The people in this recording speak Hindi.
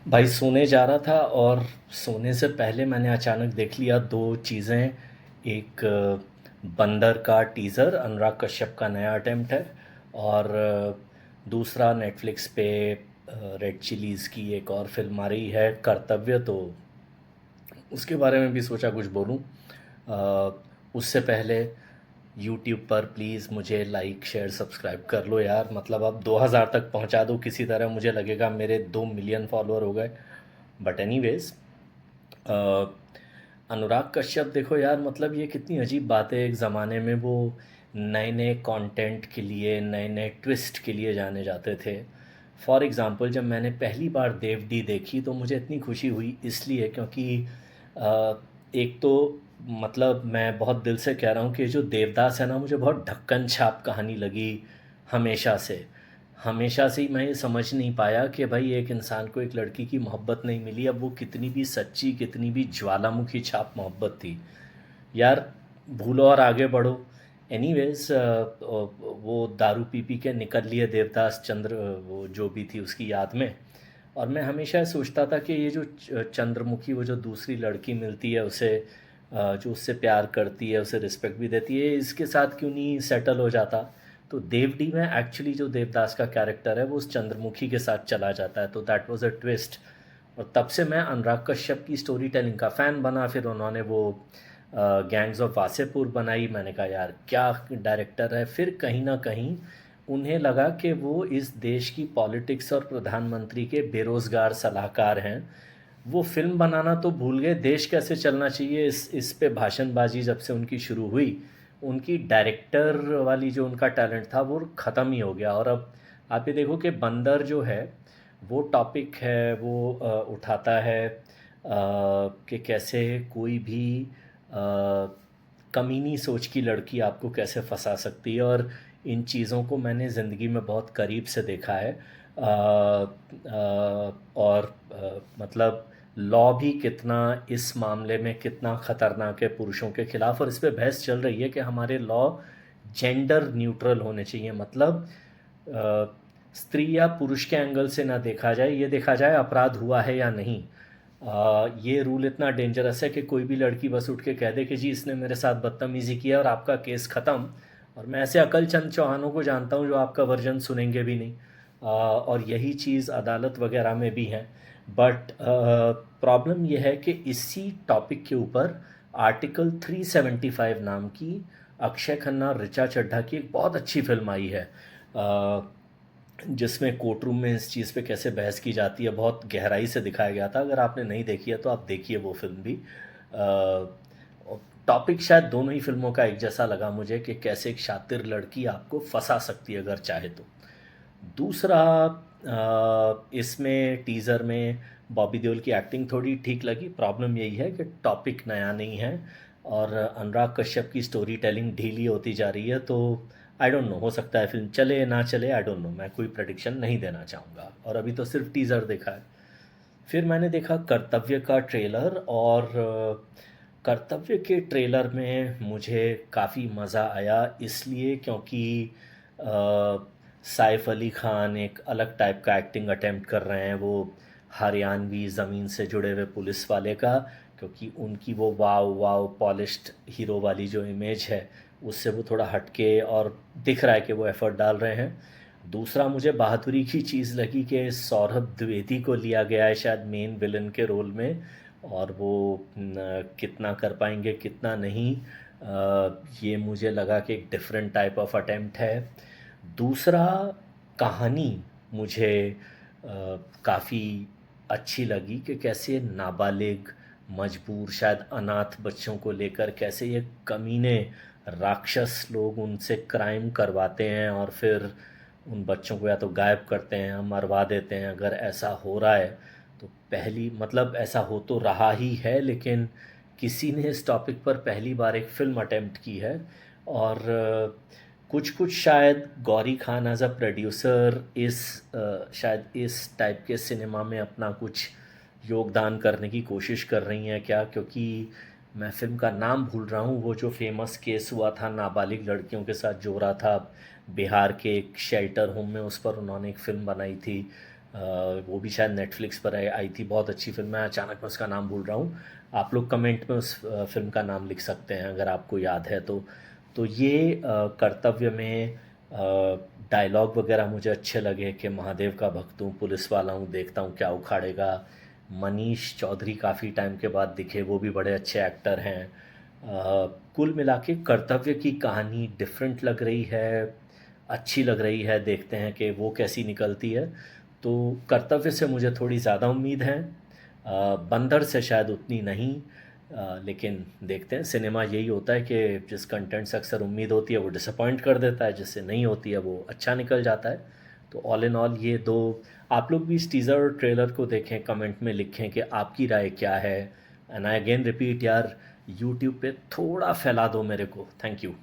भाई सोने जा रहा था और सोने से पहले मैंने अचानक देख लिया दो चीज़ें। एक बंदर का टीज़र, अनुराग कश्यप का नया अटेम्प्ट है। और दूसरा नेटफ्लिक्स पे रेड चिलीज़ की एक और फिल्म आ रही है, कर्तव्य। तो उसके बारे में भी सोचा कुछ बोलूं। उससे पहले यूट्यूब पर प्लीज़ मुझे लाइक शेयर सब्सक्राइब कर लो यार, मतलब अब 2000 तक पहुंचा दो किसी तरह, मुझे लगेगा मेरे 2 मिलियन फॉलोअर हो गए। बट एनीवेज, अनुराग कश्यप देखो यार, मतलब ये कितनी अजीब बात है। एक ज़माने में वो नए नए कंटेंट के लिए, नए नए ट्विस्ट के लिए जाने जाते थे। फॉर एग्ज़ाम्पल, जब मैंने पहली बार देवडी देखी तो मुझे इतनी खुशी हुई इसलिए क्योंकि अ, एक तो मतलब मैं बहुत दिल से कह रहा हूँ कि जो देवदास है ना, मुझे बहुत ढक्कन छाप कहानी लगी हमेशा से। हमेशा से ही मैं ये समझ नहीं पाया कि भाई एक इंसान को एक लड़की की मोहब्बत नहीं मिली, अब वो कितनी भी सच्ची, कितनी भी ज्वालामुखी छाप मोहब्बत थी यार, भूलो और आगे बढ़ो। एनीवेज, वो दारू पी पी के निकल लिए देवदास चंद्र, वो जो भी थी उसकी याद में। और मैं हमेशा सोचता था कि ये जो चंद्रमुखी, वो जो दूसरी लड़की मिलती है उसे, जो उससे प्यार करती है, उसे रिस्पेक्ट भी देती है, इसके साथ क्यों नहीं सेटल हो जाता। तो देवडी में एक्चुअली जो देवदास का कैरेक्टर है वो उस चंद्रमुखी के साथ चला जाता है, तो दैट वाज अ ट्विस्ट। और तब से मैं अनुराग कश्यप की स्टोरी टेलिंग का फ़ैन बना। फिर उन्होंने वो गैंग्स ऑफ वासेपुर बनाई, मैंने कहा यार क्या डायरेक्टर है। फिर कहीं ना कहीं उन्हें लगा कि वो इस देश की पॉलिटिक्स और प्रधानमंत्री के बेरोज़गार सलाहकार हैं। वो फिल्म बनाना तो भूल गए, देश कैसे चलना चाहिए इस पे भाषणबाजी जब से उनकी शुरू हुई, उनकी डायरेक्टर वाली जो उनका टैलेंट था वो ख़त्म ही हो गया। और अब आप ये देखो कि बंदर जो है, वो टॉपिक है, वो उठाता है कि कैसे कोई भी कमीनी सोच की लड़की आपको कैसे फंसा सकती है। और इन चीज़ों को मैंने ज़िंदगी में बहुत करीब से देखा है। और मतलब लॉ भी कितना इस मामले में कितना ख़तरनाक है पुरुषों के ख़िलाफ़। और इस पे बहस चल रही है कि हमारे लॉ जेंडर न्यूट्रल होने चाहिए, मतलब अ, स्त्री या पुरुष के एंगल से ना देखा जाए, ये देखा जाए अपराध हुआ है या नहीं। ये रूल इतना डेंजरस है कि कोई भी लड़की बस उठ के कह दे कि जी इसने मेरे साथ बदतमीज़ी किया और आपका केस ख़त्म। और मैं ऐसे अकलचंद चौहानों को जानता हूँ जो आपका वर्जन सुनेंगे भी नहीं। और यही चीज़ अदालत वगैरह में भी है। बट प्रॉब्लम यह है कि इसी टॉपिक के ऊपर आर्टिकल 375 नाम की अक्षय खन्ना और ऋचा चड्ढा की एक बहुत अच्छी फिल्म आई है, जिसमें कोर्ट रूम में इस चीज़ पे कैसे बहस की जाती है बहुत गहराई से दिखाया गया था। अगर आपने नहीं देखी है तो आप देखिए वो फिल्म भी। टॉपिक शायद दोनों ही फिल्मों का एक जैसा लगा मुझे कि कैसे एक शातिर लड़की आपको फंसा सकती है अगर चाहे तो। दूसरा, इसमें टीज़र में बॉबी देओल की एक्टिंग थोड़ी ठीक लगी। प्रॉब्लम यही है कि टॉपिक नया नहीं है और अनुराग कश्यप की स्टोरी टेलिंग ढीली होती जा रही है। तो आई डोंट नो, हो सकता है फिल्म चले ना चले, आई डोंट नो, मैं कोई प्रडिक्शन नहीं देना चाहूँगा और अभी तो सिर्फ टीज़र देखा है। फिर मैंने देखा कर्तव्य का ट्रेलर। और कर्तव्य के ट्रेलर में मुझे काफ़ी मज़ा आया इसलिए क्योंकि सैफ अली ख़ान एक अलग टाइप का एक्टिंग अटेम्प्ट कर रहे हैं, वो हरियाणवी ज़मीन से जुड़े हुए पुलिस वाले का। क्योंकि उनकी वो वाव वाव पॉलिश्ड हीरो वाली जो इमेज है, उससे वो थोड़ा हटके और दिख रहा है कि वो एफ़र्ट डाल रहे हैं। दूसरा, मुझे बहादुरी की चीज़ लगी कि सौरभ द्विवेदी को लिया गया है शायद मेन विलन के रोल में। और वो कितना कर पाएंगे कितना नहीं, ये मुझे लगा कि एक डिफरेंट टाइप ऑफ अटेम्प्ट है। दूसरा, कहानी मुझे काफ़ी अच्छी लगी कि कैसे नाबालिग, मजबूर, शायद अनाथ बच्चों को लेकर कैसे ये कमीने राक्षस लोग उनसे क्राइम करवाते हैं और फिर उन बच्चों को या तो गायब करते हैं या मरवा देते हैं। अगर ऐसा हो रहा है तो पहली, मतलब ऐसा हो तो रहा ही है, लेकिन किसी ने इस टॉपिक पर पहली बार एक फ़िल्म अटेम्प्ट की है। और कुछ कुछ शायद Gauri Khan as a producer इस शायद इस टाइप के सिनेमा में अपना कुछ योगदान करने की कोशिश कर रही हैं क्या, क्योंकि मैं फ़िल्म का नाम भूल रहा हूँ। वो जो फेमस केस हुआ था नाबालिग लड़कियों के साथ जो हो रहा था बिहार के एक शेल्टर होम में, उस पर उन्होंने एक फ़िल्म बनाई थी। वो भी शायद नेटफ्लिक्स पर आई आई थी, बहुत अच्छी फ़िल्म है, अचानक मैं उसका नाम भूल रहा हूँ। आप लोग कमेंट में उस फ़िल्म का नाम लिख सकते हैं अगर आपको याद है तो। तो ये कर्तव्य में डायलॉग वगैरह मुझे अच्छे लगे कि महादेव का भक्त हूँ, पुलिस वाला हूँ, देखता हूँ क्या उखाड़ेगा। मनीष चौधरी काफ़ी टाइम के बाद दिखे, वो भी बड़े अच्छे एक्टर हैं। कुल मिला के कर्तव्य की कहानी डिफरेंट लग रही है, अच्छी लग रही है, देखते हैं कि वो कैसी निकलती है। तो कर्तव्य से मुझे थोड़ी ज़्यादा उम्मीद है, बंदर से शायद उतनी नहीं। लेकिन देखते हैं, सिनेमा यही होता है कि जिस कंटेंट से अक्सर उम्मीद होती है वो डिसअपॉइंट कर देता है, जिससे नहीं होती है वो अच्छा निकल जाता है। तो ऑल इन ऑल ये दो, आप लोग भी इस टीज़र और ट्रेलर को देखें, कमेंट में लिखें कि आपकी राय क्या है। एंड आई अगेन रिपीट यार, यूट्यूब पे थोड़ा फैला दो मेरे को, थैंक यू।